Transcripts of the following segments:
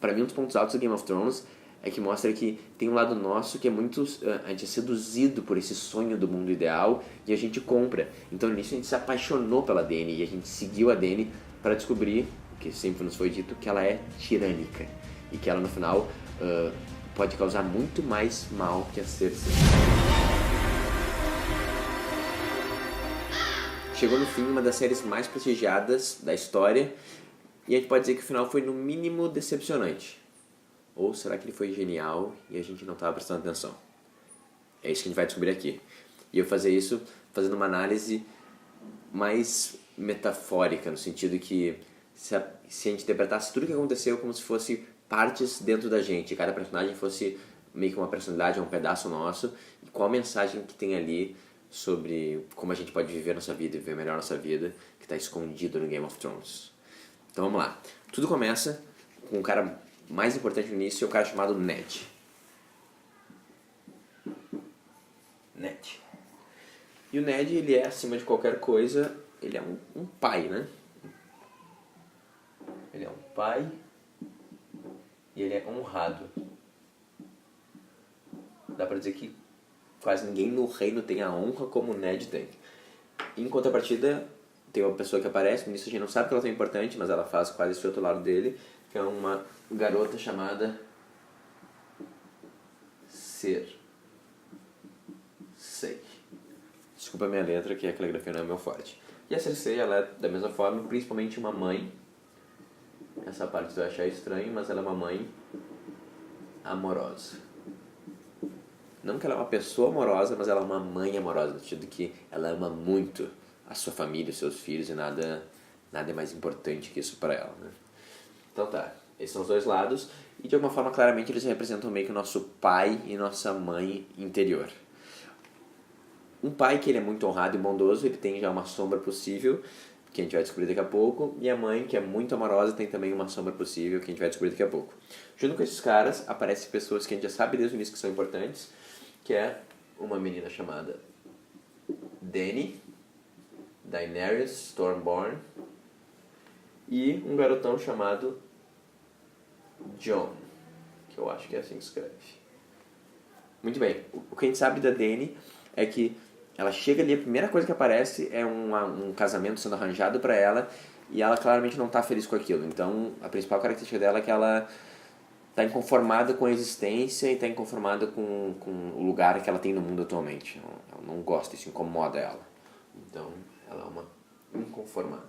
pra mim, um dos pontos altos do Game of Thrones é que mostra que tem um lado nosso que é muito... a gente é seduzido por esse sonho do mundo ideal e a gente compra. Então, nisso, a gente se apaixonou pela Dany e a gente seguiu a Dany para descobrir, que sempre nos foi dito, que ela é tirânica. E que ela, no final, pode causar muito mais mal que a Cersei. Chegou no fim uma das séries mais prestigiadas da história e a gente pode dizer que o final foi no mínimo decepcionante. Ou será que ele foi genial e a gente não estava prestando atenção? É isso que a gente vai descobrir aqui. E eu vou fazer isso fazendo uma análise mais metafórica, no sentido que se a gente interpretasse tudo o que aconteceu como se fosse partes dentro da gente, cada personagem fosse meio que uma personalidade, um pedaço nosso, e qual a mensagem que tem ali sobre como a gente pode viver nossa vida e viver melhor nossa vida, que está escondido no Game of Thrones. Então vamos lá. Tudo começa com o cara mais importante no início, é um cara chamado Ned. Ned. E o Ned, ele é, acima de qualquer coisa, ele é um pai, né? Ele é um pai e ele é honrado. Dá pra dizer que quase ninguém no reino tem a honra como o Ned tem. Em contrapartida, tem uma pessoa que aparece, nisso a gente não sabe que ela é tão importante, mas ela faz quase esse outro lado dele, que é uma garota chamada Cersei. Desculpa a minha letra, que a caligrafia não é meu forte. E a Cersei, ela é da mesma forma, principalmente uma mãe. Essa parte você vai achar estranho, mas ela é uma mãe amorosa. Não que ela é uma pessoa amorosa, mas ela é uma mãe amorosa, no sentido que ela ama muito a sua família, os seus filhos, e nada é mais importante que isso para ela, né? Então tá, esses são os dois lados, e de alguma forma, claramente, eles representam meio que o nosso pai e nossa mãe interior. Um pai que ele é muito honrado e bondoso, ele tem já uma sombra possível, que a gente vai descobrir daqui a pouco, e a mãe, que é muito amorosa, tem também uma sombra possível, que a gente vai descobrir daqui a pouco. Junto com esses caras, aparecem pessoas que a gente já sabe desde o início que são importantes, que é uma menina chamada Dany, Daenerys Stormborn, e um garotão chamado Jon, que eu acho que é assim que escreve. Muito bem, o que a gente sabe da Dany é que ela chega ali, a primeira coisa que aparece é um casamento sendo arranjado para ela, e ela claramente não está feliz com aquilo. Então, a principal característica dela é que ela está inconformada com a existência e está inconformada com o lugar que ela tem no mundo atualmente. Ela não gosta, isso incomoda ela. Então, ela é uma inconformada.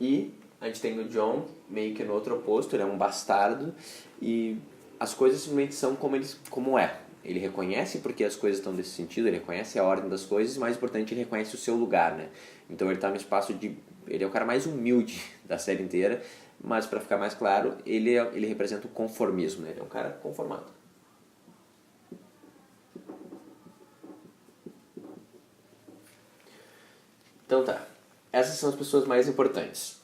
E a gente tem o Jon meio que no outro oposto, ele é um bastardo e as coisas simplesmente são como é. Ele reconhece porque as coisas estão desse sentido, ele reconhece a ordem das coisas, e mais importante, ele reconhece o seu lugar, né? Então ele está no espaço de... Ele é o cara mais humilde da série inteira, mas para ficar mais claro, ele representa o conformismo, né? Ele é um cara conformado. Então tá, essas são as pessoas mais importantes.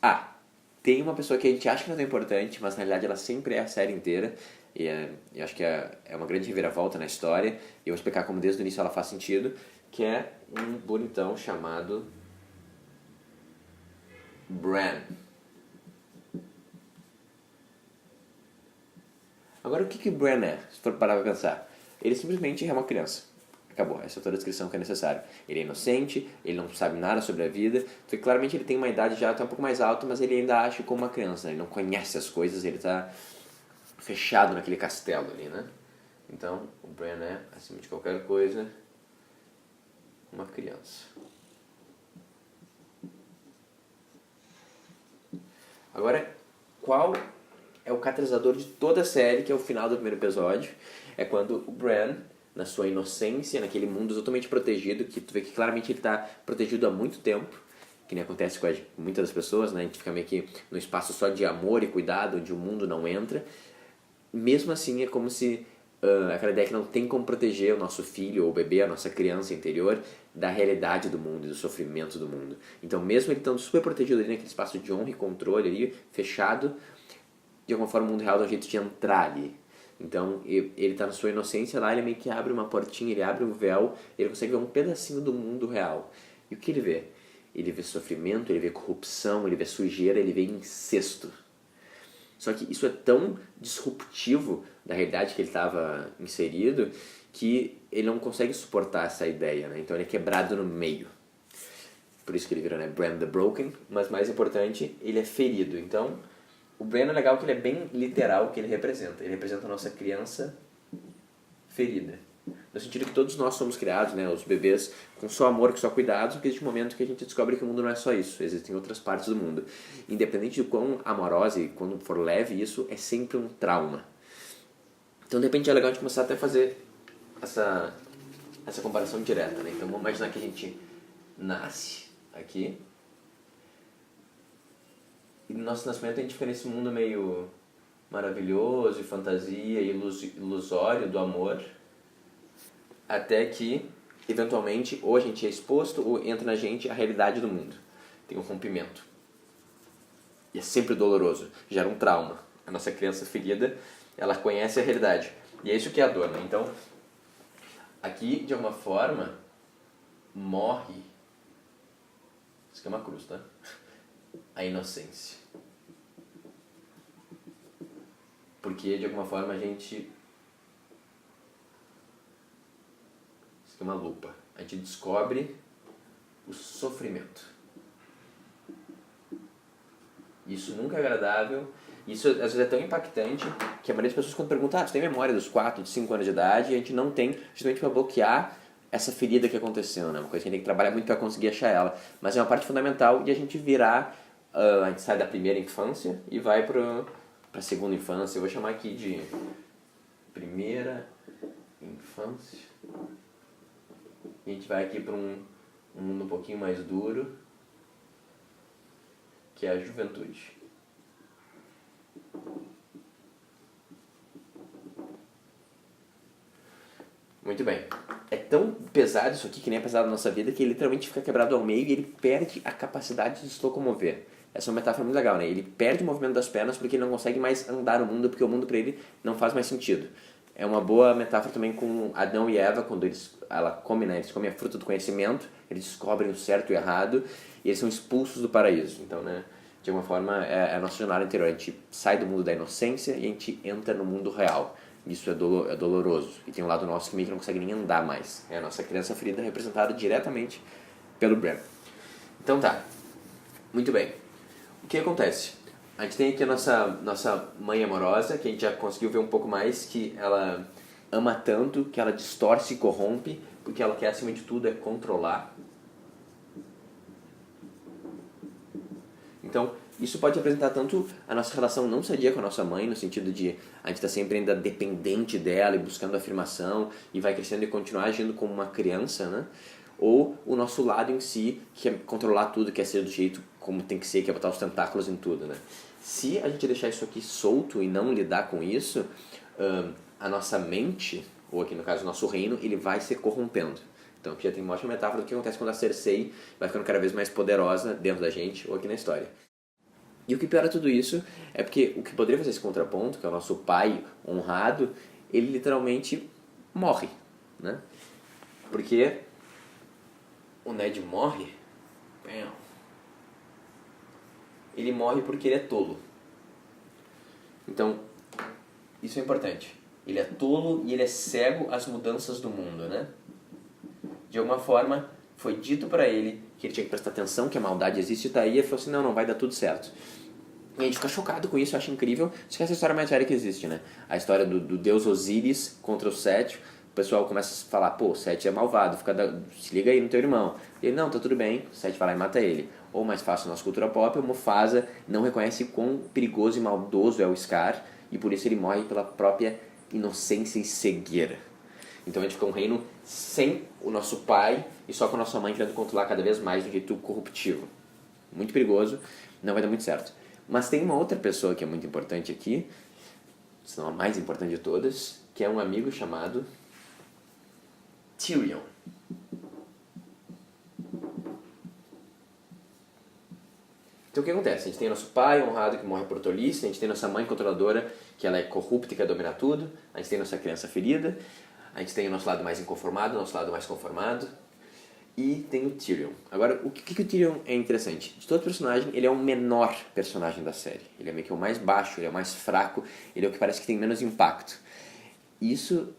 Tem uma pessoa que a gente acha que não é tão importante, mas na realidade ela sempre é a série inteira. E eu acho que é uma grande reviravolta na história. E eu vou explicar como desde o início ela faz sentido. Que é um bonitão chamado Bran. Agora o que Bran é, se for parar pra pensar? Ele simplesmente é uma criança. Acabou, essa é toda a descrição que é necessária. Ele é inocente, ele não sabe nada sobre a vida, então claramente ele tem uma idade já até um pouco mais alta, mas ele ainda age como uma criança, né? Ele não conhece as coisas, ele está fechado naquele castelo ali, né? Então, o Bran é, acima de qualquer coisa, uma criança. Agora, qual é o catalisador de toda a série, que é o final do primeiro episódio? É quando o Bran, na sua inocência, naquele mundo totalmente protegido, que tu vê que claramente ele está protegido há muito tempo, que nem acontece com muitas das pessoas, né? A gente fica meio que num espaço só de amor e cuidado, onde o mundo não entra. Mesmo assim, é como se aquela ideia que não tem como proteger o nosso filho ou o bebê, a nossa criança interior, da realidade do mundo e do sofrimento do mundo. Então, mesmo ele estando super protegido ali naquele espaço de honra e controle ali, fechado, de alguma forma o mundo real dá um jeito de entrar ali. Então, ele está na sua inocência lá, ele meio que abre uma portinha, ele abre um véu, ele consegue ver um pedacinho do mundo real. E o que ele vê? ele vê sofrimento, ele vê corrupção, ele vê sujeira, ele vê incesto. Só que isso é tão disruptivo da realidade que ele estava inserido que ele não consegue suportar essa ideia, né? Então ele é quebrado no meio. Por isso que ele vira, né, Bran the Broken, mas mais importante, ele é ferido. Então, o Bran é legal que ele é bem literal o que ele representa. Ele representa a nossa criança ferida. No sentido que todos nós somos criados, né, os bebês, com só amor, com só cuidado, porque existe um momento que a gente descobre que o mundo não é só isso, existem outras partes do mundo. Independente de quão amorosa e quando for leve, isso é sempre um trauma. Então, de repente, é legal a gente começar até a fazer essa comparação direta, né? Então, vamos imaginar que a gente nasce aqui e no nosso nascimento a gente fica nesse mundo meio maravilhoso, de fantasia, ilusório do amor, até que, eventualmente, ou a gente é exposto ou entra na gente a realidade do mundo. Tem um rompimento. E é sempre doloroso, gera um trauma. A nossa criança ferida, ela conhece a realidade. E é isso que é a dor, né? Então, aqui, de alguma forma, morre. Isso aqui é uma cruz, tá? A inocência. Porque, de alguma forma, a gente... Isso aqui é uma lupa. A gente descobre o sofrimento. Isso nunca é agradável. Isso, às vezes, é tão impactante que a maioria das pessoas, quando perguntam, você tem memória dos 4, de 5 anos de idade? E a gente não tem, justamente para bloquear essa ferida que aconteceu, né? Uma coisa que a gente tem que trabalhar muito para conseguir achar ela. Mas é uma parte fundamental de a gente virar... a gente sai da primeira infância e vai para a segunda infância. Eu vou chamar aqui de primeira infância. E a gente vai aqui para um mundo um pouquinho mais duro, que é a juventude. Muito bem. É tão pesado isso aqui, que nem é pesado na nossa vida, que ele literalmente fica quebrado ao meio e ele perde a capacidade de se locomover. Essa é uma metáfora muito legal, né? Ele perde o movimento das pernas porque ele não consegue mais andar no mundo, porque o mundo para ele não faz mais sentido. É uma boa metáfora também com Adão e Eva, quando eles comem a fruta do conhecimento, eles descobrem o certo e o errado, e eles são expulsos do paraíso. Então, né, de alguma forma, é a nossa jornada interior. A gente sai do mundo da inocência e a gente entra no mundo real. Isso é doloroso. E tem um lado nosso que meio que não consegue nem andar mais. É a nossa criança ferida representada diretamente pelo Bran. Então tá. Muito bem. O que acontece? A gente tem aqui a nossa mãe amorosa, que a gente já conseguiu ver um pouco mais, que ela ama tanto, que ela distorce e corrompe, porque ela quer, acima de tudo, é controlar. Então, isso pode representar tanto a nossa relação não sadia com a nossa mãe, no sentido de a gente está sempre ainda dependente dela e buscando afirmação, e vai crescendo e continuar agindo como uma criança, né? Ou o nosso lado em si, que é controlar tudo, que é ser do jeito como tem que ser, que é botar os tentáculos em tudo, né? Se a gente deixar isso aqui solto e não lidar com isso, a nossa mente, ou aqui no caso o nosso reino, ele vai se corrompendo. Então aqui já tem uma ótima metáfora do que acontece quando a Cersei vai ficando cada vez mais poderosa dentro da gente, ou aqui na história. E o que piora tudo isso é porque o que poderia fazer esse contraponto, que é o nosso pai honrado, ele literalmente morre, né? Porque o Ned morre, ele morre porque ele é tolo. Então, isso é importante. Ele é tolo e ele é cego às mudanças do mundo, né? De alguma forma, foi dito para ele que ele tinha que prestar atenção, que a maldade existe e tá aí, e ele falou assim, não, vai dar tudo certo. E a gente fica chocado com isso, acha incrível. Isso que é essa história mais velha que existe, né? A história do deus Osíris contra o Sete. O pessoal começa a falar, pô, o Sete é malvado, se liga aí no teu irmão. E ele, não, tá tudo bem, o Sete vai lá e mata ele. Ou mais fácil, nossa cultura pop, o Mufasa não reconhece quão perigoso e maldoso é o Scar, e por isso ele morre pela própria inocência e cegueira. Então a gente fica um reino sem o nosso pai e só com a nossa mãe querendo controlar cada vez mais de um jeito corruptivo. Muito perigoso, não vai dar muito certo. Mas tem uma outra pessoa que é muito importante aqui, se não a mais importante de todas, que é um amigo chamado Tyrion. Então o que acontece? A gente tem nosso pai honrado que morre por tolice, a gente tem nossa mãe controladora que ela é corrupta e quer dominar tudo, a gente tem nossa criança ferida, a gente tem o nosso lado mais inconformado, o nosso lado mais conformado, E tem o Tyrion. Agora, o que o Tyrion é interessante? De todo personagem, ele é o menor personagem da série. Ele é meio que o mais baixo, ele é o mais fraco, ele é o que parece que tem menos impacto. Isso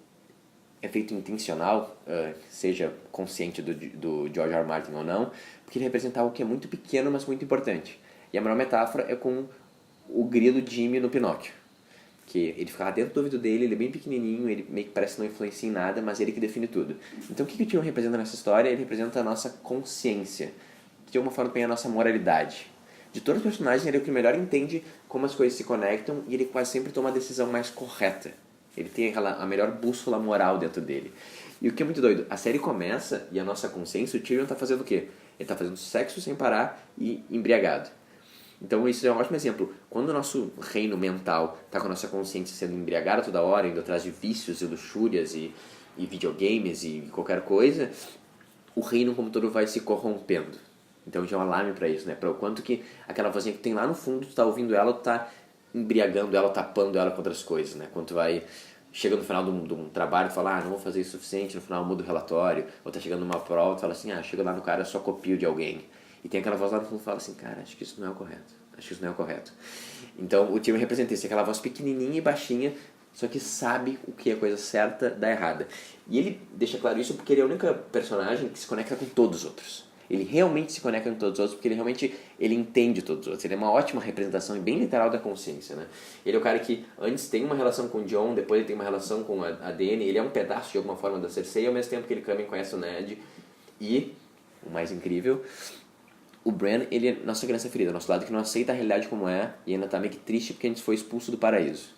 é feito intencional, seja consciente do George R. R. Martin ou não, porque ele representa algo que é muito pequeno, mas muito importante. E a maior metáfora é com o grilo Jimmy no Pinóquio. Que ele fica lá dentro do ouvido dele, ele é bem pequenininho, ele meio que parece não influencia em nada, mas ele que define tudo. Então o que o Tyrion representa nessa história? Ele representa a nossa consciência, que de alguma forma tem a nossa moralidade. De todos os personagens, ele é o que melhor entende como as coisas se conectam e ele quase sempre toma a decisão mais correta. Ele tem a melhor bússola moral dentro dele. E o que é muito doido, a série começa e a nossa consciência, o Tyrion tá fazendo o quê? Ele tá fazendo sexo sem parar e embriagado. Então isso é um ótimo exemplo. Quando o nosso reino mental está com a nossa consciência sendo embriagada toda hora, indo atrás de vícios e luxúrias e videogames e qualquer coisa, o reino como todo vai se corrompendo. Então já é um alarme para isso, né? Para o quanto que aquela vozinha que tem lá no fundo, tu tá ouvindo ela, tu tá embriagando ela, tapando ela com outras coisas, né? Quando tu vai... Chega no final de um trabalho, tu fala, não vou fazer isso o suficiente, no final muda o relatório. Ou tá chegando numa prova, tu fala assim, chega lá no cara, só copio de alguém. E tem aquela voz lá no fundo que fala assim, cara, acho que isso não é o correto. Acho que isso não é o correto. Então o time representa isso, aquela voz pequenininha e baixinha, só que sabe o que é a coisa certa da errada. E ele deixa claro isso porque ele é o único personagem que se conecta com todos os outros. Ele realmente se conecta com todos os outros porque ele entende todos os outros. Ele é uma ótima representação e bem literal da consciência, né? Ele é o cara que antes tem uma relação com o Jon, depois ele tem uma relação com a Dany. Ele é um pedaço de alguma forma da Cersei, ao mesmo tempo que ele também conhece o Ned. E, o mais incrível, o Bran, ele é nossa criança ferida, nosso lado que não aceita a realidade como é e ainda tá meio que triste porque a gente foi expulso do paraíso.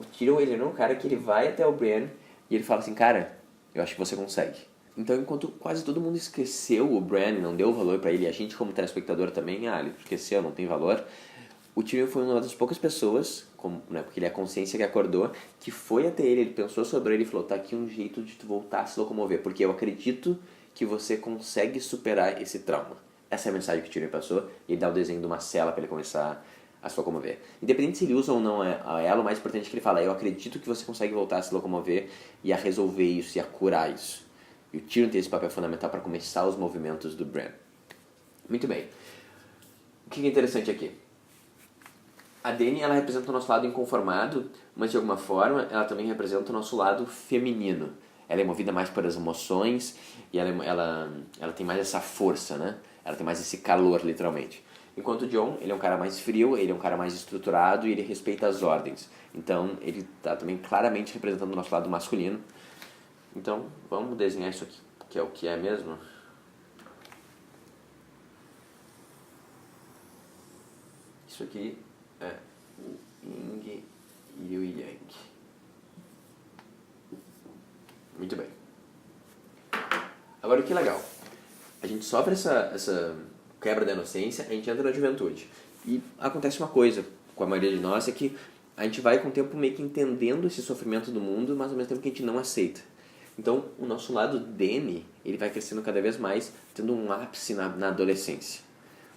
O Tyrion, ele é um cara que ele vai até o Bran e ele fala assim, cara, eu acho que você consegue. Então, enquanto quase todo mundo esqueceu o Bran e não deu valor pra ele, e a gente como telespectador também, ele esqueceu, não tem valor, o Tyrion foi uma das poucas pessoas, porque ele é a consciência que acordou, que foi até ele pensou sobre ele e falou, tá aqui um jeito de tu voltar a se locomover, porque eu acredito que você consegue superar esse trauma. Essa é a mensagem que o Tyrion passou, e ele dá o desenho de uma cela para ele começar a se locomover. Independente se ele usa ou não a ela, o mais importante é que ele fala, eu acredito que você consegue voltar a se locomover e a resolver isso e a curar isso. E o Tyrion tem esse papel fundamental para começar os movimentos do Bran. Muito bem. O que é interessante aqui? A Dany, ela representa o nosso lado inconformado, mas de alguma forma ela também representa o nosso lado feminino. Ela é movida mais pelas emoções e ela tem mais essa força, né? Ela tem mais esse calor, literalmente. Enquanto o Jon, ele é um cara mais frio, ele é um cara mais estruturado e ele respeita as ordens. Então, ele está também claramente representando o nosso lado masculino. Então, vamos desenhar isso aqui, que é o que é mesmo. Isso aqui é o Yin e o Yang. Muito bem. Agora, o que é legal? A gente sofre essa quebra da inocência, a gente entra na juventude. E acontece uma coisa com a maioria de nós, é que a gente vai com o tempo meio que entendendo esse sofrimento do mundo, mas ao mesmo tempo que a gente não aceita. Então, o nosso lado Dany, ele vai crescendo cada vez mais, tendo um ápice na adolescência.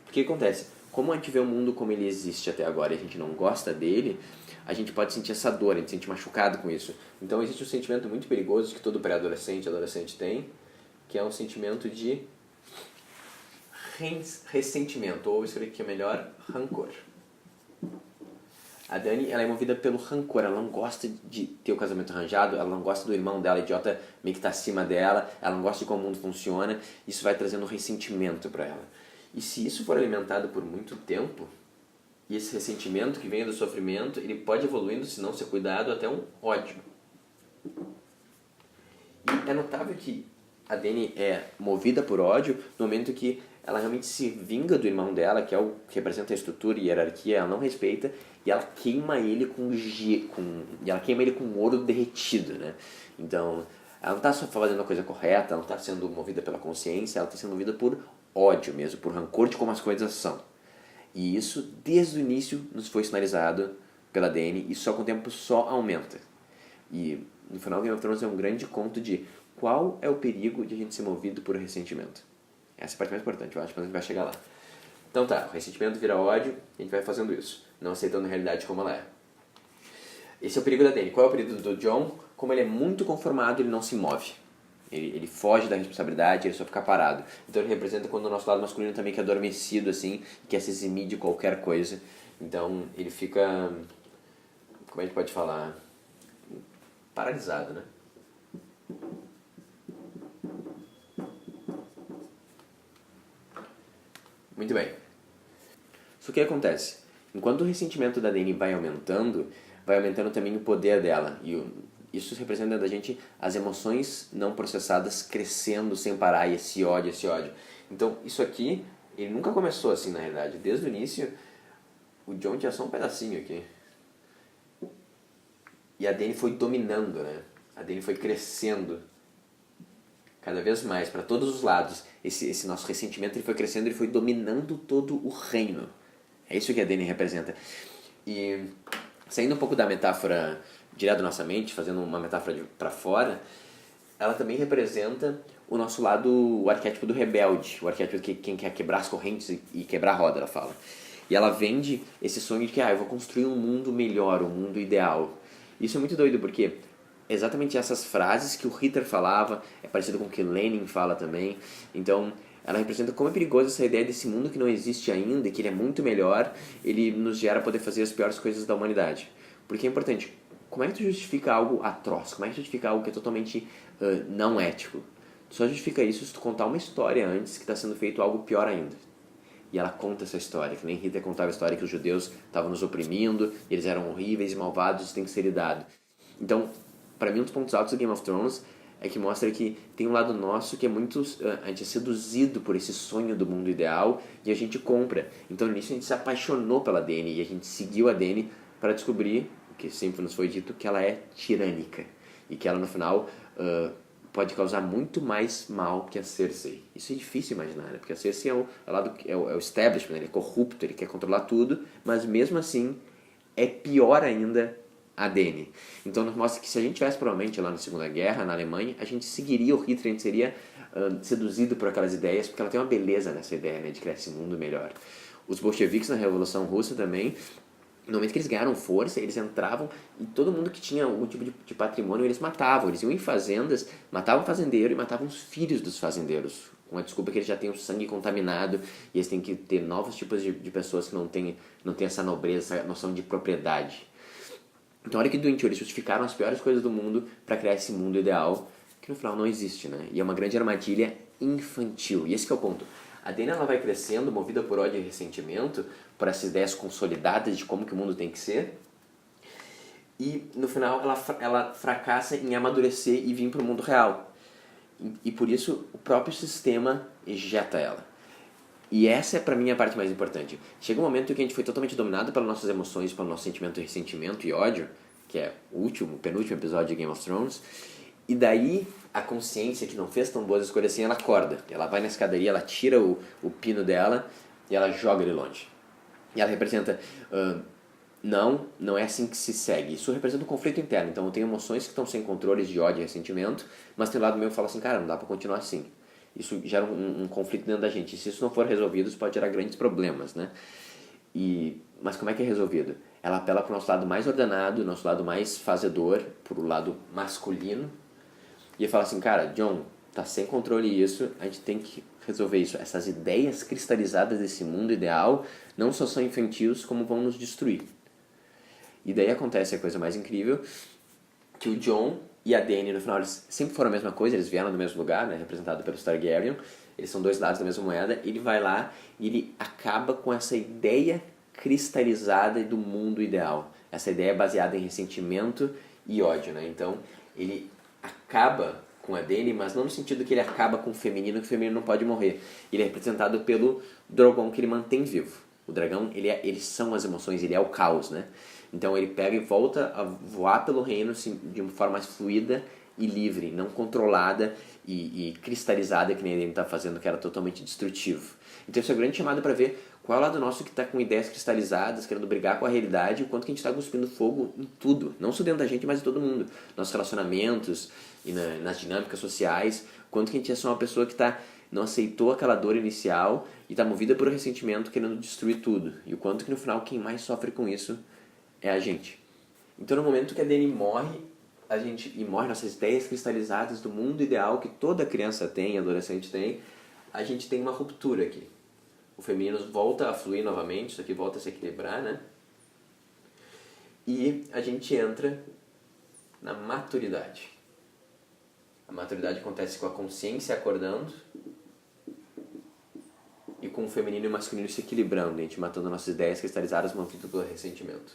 O que acontece? Como a gente vê o mundo como ele existe até agora e a gente não gosta dele, a gente pode sentir essa dor, a gente se sente machucado com isso. Então, existe um sentimento muito perigoso que todo pré-adolescente e adolescente tem, que é um sentimento de ressentimento, ou escrever que é melhor, rancor. A Dany, ela é movida pelo rancor, ela não gosta de ter o casamento arranjado, ela não gosta do irmão dela, idiota, meio que tá acima dela, ela não gosta de como o mundo funciona, isso vai trazendo ressentimento para ela. E se isso for alimentado por muito tempo, e esse ressentimento que vem do sofrimento, ele pode evoluindo, se não ser cuidado, até um ódio. E é notável que a Dany é movida por ódio no momento que ela realmente se vinga do irmão dela, que é o que representa a estrutura e a hierarquia, ela não respeita, e ela queima ele com ouro derretido, né? Então, ela não está só fazendo a coisa correta, ela não está sendo movida pela consciência, ela está sendo movida por ódio mesmo, por rancor de como as coisas são. E isso, desde o início, nos foi sinalizado pela Dany, e só com o tempo só aumenta. E no final, Game of Thrones é um grande conto de qual é o perigo de a gente ser movido por ressentimento. Essa é a parte mais importante, eu acho, mas a gente vai chegar lá. Então tá, o ressentimento vira ódio, e a gente vai fazendo isso, não aceitando a realidade como ela é. Esse é o perigo da Dany. Qual é o perigo do Jon? Como ele é muito conformado, ele não se move. Ele foge da responsabilidade, ele só fica parado. Então ele representa quando o nosso lado masculino também que é adormecido, assim, quer se eximir de qualquer coisa. Então ele fica, como a gente pode falar, paralisado, né? Muito bem. Só que o que acontece? Enquanto o ressentimento da Dani vai aumentando também o poder dela. E isso representa da gente as emoções não processadas crescendo sem parar, e esse ódio, esse ódio. Então, isso aqui, ele nunca começou assim, na realidade. Desde o início, o John tinha só um pedacinho aqui. E a Dani foi dominando, né? A Dani foi crescendo cada vez mais, para todos os lados. Esse nosso ressentimento ele foi crescendo, ele foi dominando todo o reino. É isso que a Dani representa. E saindo um pouco da metáfora direto da nossa mente, fazendo uma metáfora para fora, ela também representa o nosso lado, o arquétipo do rebelde, o arquétipo de quem quer quebrar as correntes e quebrar a roda, ela fala. E ela vende esse sonho de que eu vou construir um mundo melhor, um mundo ideal. Isso é muito doido, porque exatamente essas frases que o Hitler falava, é parecido com o que Lenin fala também. Então, ela representa como é perigoso essa ideia desse mundo que não existe ainda e que ele é muito melhor, ele nos gera poder fazer as piores coisas da humanidade. Porque é importante, como é que tu justifica algo atroz? Como é que tu justifica algo que é totalmente não ético? Tu só justifica isso se tu contar uma história antes que está sendo feito algo pior ainda. E ela conta essa história, que nem Hitler contava a história que os judeus estavam nos oprimindo, eles eram horríveis e malvados, isso tem que ser lidado. Então, para mim, um dos pontos altos do Game of Thrones é que mostra que tem um lado nosso que é muito... a gente é seduzido por esse sonho do mundo ideal e a gente compra. Então, nisso, a gente se apaixonou pela Dany e a gente seguiu a Dany para descobrir, o que sempre nos foi dito, que ela é tirânica. E que ela, no final, pode causar muito mais mal que a Cersei. Isso é difícil imaginar, né? Porque a Cersei é o establishment, ele é corrupto, ele quer controlar tudo, mas mesmo assim é pior ainda a Dany. Então nos mostra que se a gente tivesse provavelmente lá na Segunda Guerra, na Alemanha, a gente seguiria o Hitler, a gente seria seduzido por aquelas ideias, porque ela tem uma beleza nessa ideia, né, de criar esse mundo melhor. Os bolcheviques na Revolução Russa também, no momento que eles ganharam força, eles entravam e todo mundo que tinha algum tipo de patrimônio eles matavam. Eles iam em fazendas, matavam o fazendeiro e matavam os filhos dos fazendeiros, com a desculpa que eles já têm o sangue contaminado e eles têm que ter novos tipos de pessoas que não têm essa nobreza, essa noção de propriedade. Então olha que doentio, eles justificaram as piores coisas do mundo para criar esse mundo ideal que no final não existe, né? E é uma grande armadilha infantil. E esse que é o ponto. A Dany ela vai crescendo, movida por ódio e ressentimento, por essas ideias consolidadas de como que o mundo tem que ser. E no final ela fracassa em amadurecer e vir para o mundo real. E por isso o próprio sistema ejeta ela. E essa é para mim a parte mais importante. Chega um momento em que a gente foi totalmente dominado pelas nossas emoções, pelo nosso sentimento de ressentimento e ódio, que é o penúltimo episódio de Game of Thrones. E daí a consciência que não fez tão boas escolhas assim, ela acorda. Ela vai na escadaria, ela tira o pino dela e ela joga ele longe. E ela representa, não é assim que se segue. Isso representa um conflito interno. Então eu tenho emoções que estão sem controles de ódio e ressentimento, mas tem um lado meu que fala assim, cara, não dá pra continuar assim. Isso gera um conflito dentro da gente. E se isso não for resolvido, isso pode gerar grandes problemas, né? Mas como é que é resolvido? Ela apela para o nosso lado mais ordenado, nosso lado mais fazedor, para o lado masculino. E fala assim, cara, John, tá sem controle isso, a gente tem que resolver isso. Essas ideias cristalizadas desse mundo ideal não só são infantis, como vão nos destruir. E daí acontece a coisa mais incrível, que o John e a Dany, no final, eles sempre foram a mesma coisa, eles vieram do mesmo lugar, né, representado pelo Targaryen, eles são dois lados da mesma moeda, ele vai lá e ele acaba com essa ideia cristalizada do mundo ideal. Essa ideia baseada em ressentimento e ódio, né? Então, ele acaba com a Dany, mas não no sentido que ele acaba com o feminino, que o feminino não pode morrer. Ele é representado pelo Drogon, que ele mantém vivo. O dragão, eles são as emoções, ele é o caos, né? Então ele pega e volta a voar pelo reino assim, de uma forma mais fluida e livre, não controlada e cristalizada, que nem ele está fazendo, que era totalmente destrutivo. Então isso é uma grande chamada para ver qual é o lado nosso que está com ideias cristalizadas, querendo brigar com a realidade, e o quanto que a gente está cuspindo fogo em tudo, não só dentro da gente, mas em todo mundo. Nossos relacionamentos e nas dinâmicas sociais, quanto que a gente é só uma pessoa que não aceitou aquela dor inicial e está movida por ressentimento, querendo destruir tudo. E o quanto que no final quem mais sofre com isso é a gente. Então no momento que a Dany morre, e morre nossas ideias cristalizadas do mundo ideal que toda criança tem, adolescente tem, a gente tem uma ruptura aqui. O feminino volta a fluir novamente, isso aqui volta a se equilibrar, né? E a gente entra na maturidade. A maturidade acontece com a consciência acordando e com o feminino e o masculino se equilibrando, a gente matando nossas ideias cristalizadas movidas pelo ressentimento.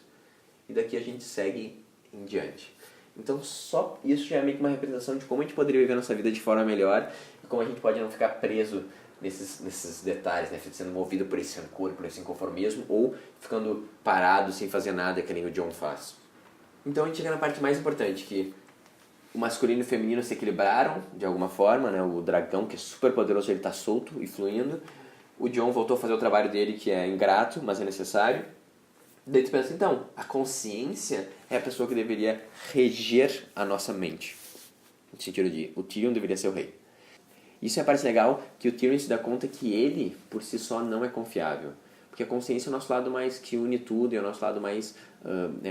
E daqui a gente segue em diante. Então só isso já é meio que uma representação de como a gente poderia viver a nossa vida de forma melhor e como a gente pode não ficar preso nesses detalhes, né? Sendo movido por esse rancor, por esse inconformismo, ou ficando parado sem fazer nada, que nem o John faz. Então a gente chega na parte mais importante, que o masculino e o feminino se equilibraram de alguma forma, né? O dragão, que é super poderoso, ele está solto e fluindo. O John voltou a fazer o trabalho dele, que é ingrato, mas é necessário. Daí tu pensa, então, a consciência é a pessoa que deveria reger a nossa mente. No sentido de, o Tyrion deveria ser o rei. Isso é a parte legal, que o Tyrion se dá conta que ele, por si só, não é confiável. Porque a consciência é o nosso lado mais que une tudo, é o nosso lado mais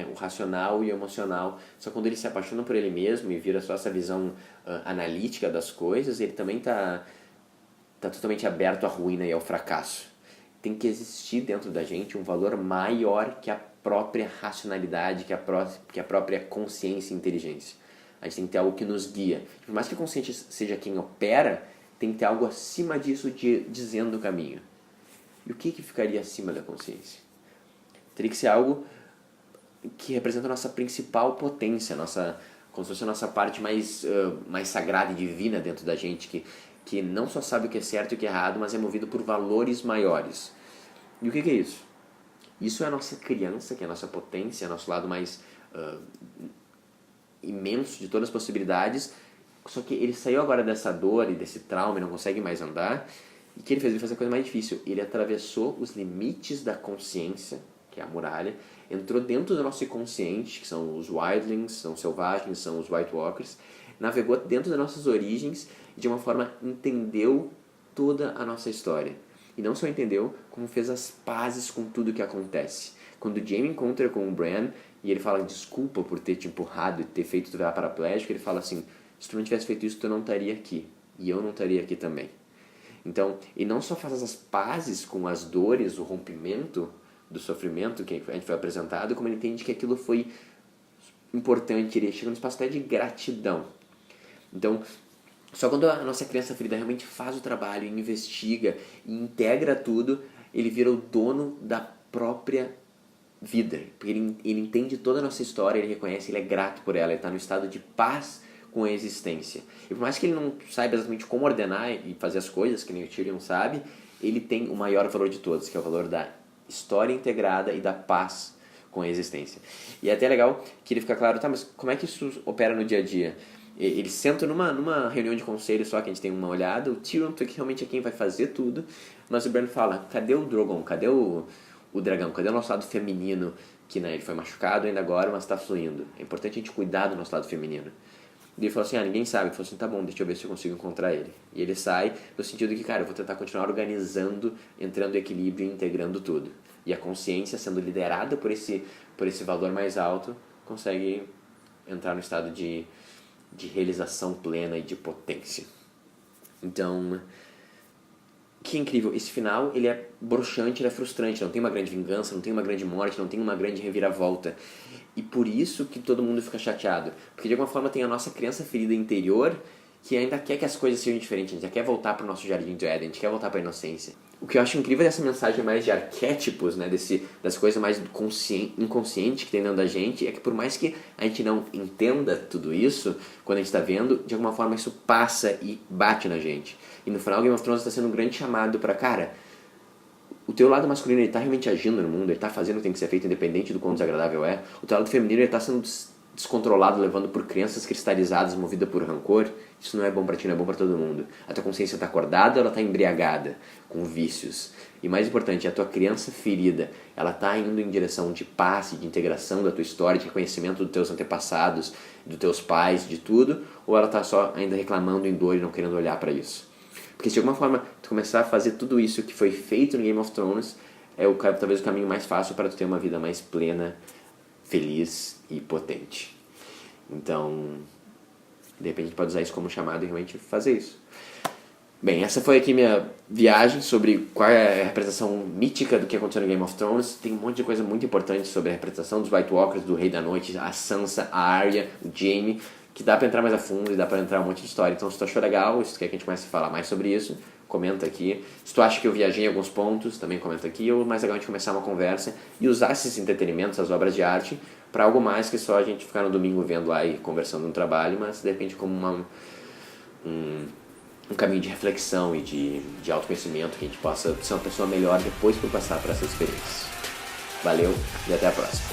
o racional e emocional. Só quando ele se apaixona por ele mesmo e vira só essa visão analítica das coisas, ele também está totalmente aberto à ruína e ao fracasso. Tem que existir dentro da gente um valor maior que a própria racionalidade, que a própria consciência e inteligência. A gente tem que ter algo que nos guia. Por mais que a consciência seja quem opera, tem que ter algo acima disso dizendo o caminho. E o que ficaria acima da consciência? Teria que ser algo que representa a nossa principal potência, como se fosse a nossa parte mais sagrada e divina dentro da gente, que não só sabe o que é certo e o que é errado, mas é movido por valores maiores. E o que é isso? Isso é a nossa criança, que é a nossa potência, é o nosso lado mais imenso de todas as possibilidades, só que ele saiu agora dessa dor e desse trauma e não consegue mais andar. E o que ele fez? Ele fez a coisa mais difícil. Ele atravessou os limites da consciência, que é a muralha, entrou dentro do nosso inconsciente, que são os wildlings, são os selvagens, são os White Walkers, navegou dentro das nossas origens e de uma forma entendeu toda a nossa história. E não só entendeu, como fez as pazes com tudo que acontece. Quando o Jaime encontra com o Bran e ele fala desculpa por ter te empurrado e ter feito tu virar paraplégico, ele fala assim, se tu não tivesse feito isso, tu não estaria aqui. E eu não estaria aqui também. Então, ele não só faz as pazes com as dores, o rompimento do sofrimento que a gente foi apresentado, como ele entende que aquilo foi importante, ele chega num espaço até de gratidão. Então, só quando a nossa criança ferida realmente faz o trabalho, investiga e integra tudo, ele vira o dono da própria vida. Porque ele entende toda a nossa história, ele reconhece, ele é grato por ela, ele está no estado de paz com a existência. E por mais que ele não saiba exatamente como ordenar e fazer as coisas, que nem o Tyrion sabe, ele tem o maior valor de todos, que é o valor da história integrada e da paz com a existência. E é até legal que ele fica claro, tá, mas como é que isso opera no dia a dia? Eles sentam numa reunião de conselho só, que a gente tem uma olhada, o Tyrion que realmente é quem vai fazer tudo, mas o Bran fala, cadê o Drogon, cadê o dragão, cadê o nosso lado feminino, que né, ele foi machucado ainda agora, mas está fluindo. É importante a gente cuidar do nosso lado feminino. E ele falou assim, ninguém sabe. Ele falou assim, tá bom, deixa eu ver se eu consigo encontrar ele. E ele sai no sentido que, cara, eu vou tentar continuar organizando, entrando em equilíbrio e integrando tudo. E a consciência, sendo liderada por esse valor mais alto, consegue entrar no estado de realização plena e de potência. Então, que incrível. Esse final, ele é broxante, ele é frustrante. Não tem uma grande vingança, não tem uma grande morte, não tem uma grande reviravolta. E por isso que todo mundo fica chateado. Porque de alguma forma tem a nossa criança ferida interior que ainda quer que as coisas sejam diferentes. A gente já quer voltar para o nosso jardim do Éden, a gente quer voltar para a inocência. O que eu acho incrível dessa mensagem mais de arquétipos, né, das coisas mais inconscientes que tem dentro da gente, é que por mais que a gente não entenda tudo isso, quando a gente está vendo, de alguma forma isso passa e bate na gente. E no final Game of Thrones está sendo um grande chamado para, cara, o teu lado masculino ele tá realmente agindo no mundo, ele tá fazendo o que tem que ser feito independente do quão desagradável é. O teu lado feminino ele tá sendo descontrolado, levando por crenças cristalizadas, movida por rancor. Isso não é bom pra ti, não é bom pra todo mundo. A tua consciência tá acordada ou ela tá embriagada com vícios? E mais importante, a tua criança ferida, ela tá indo em direção de paz, de integração da tua história, de reconhecimento dos teus antepassados, dos teus pais, de tudo, ou ela tá só ainda reclamando em dor e não querendo olhar pra isso? Porque se de alguma forma tu começar a fazer tudo isso que foi feito no Game of Thrones, talvez o caminho mais fácil para tu ter uma vida mais plena, feliz e potente. Então, de repente a gente pode usar isso como chamado e realmente fazer isso. Bem, essa foi aqui minha viagem sobre qual é a representação mítica do que aconteceu no Game of Thrones. Tem um monte de coisa muito importante sobre a representação dos White Walkers, do Rei da Noite, a Sansa, a Arya, o Jaime, que dá pra entrar mais a fundo e dá pra entrar um monte de história. Então, se tu achou legal, se tu quer que a gente comece a falar mais sobre isso, comenta aqui. Se tu acha que eu viajei em alguns pontos, também comenta aqui. Ou mais legal a gente começar uma conversa e usar esses entretenimentos, as obras de arte, para algo mais que só a gente ficar no domingo vendo lá e conversando no trabalho, mas de repente como um caminho de reflexão e de autoconhecimento, que a gente possa ser uma pessoa melhor depois por passar por essa experiência. Valeu e até a próxima.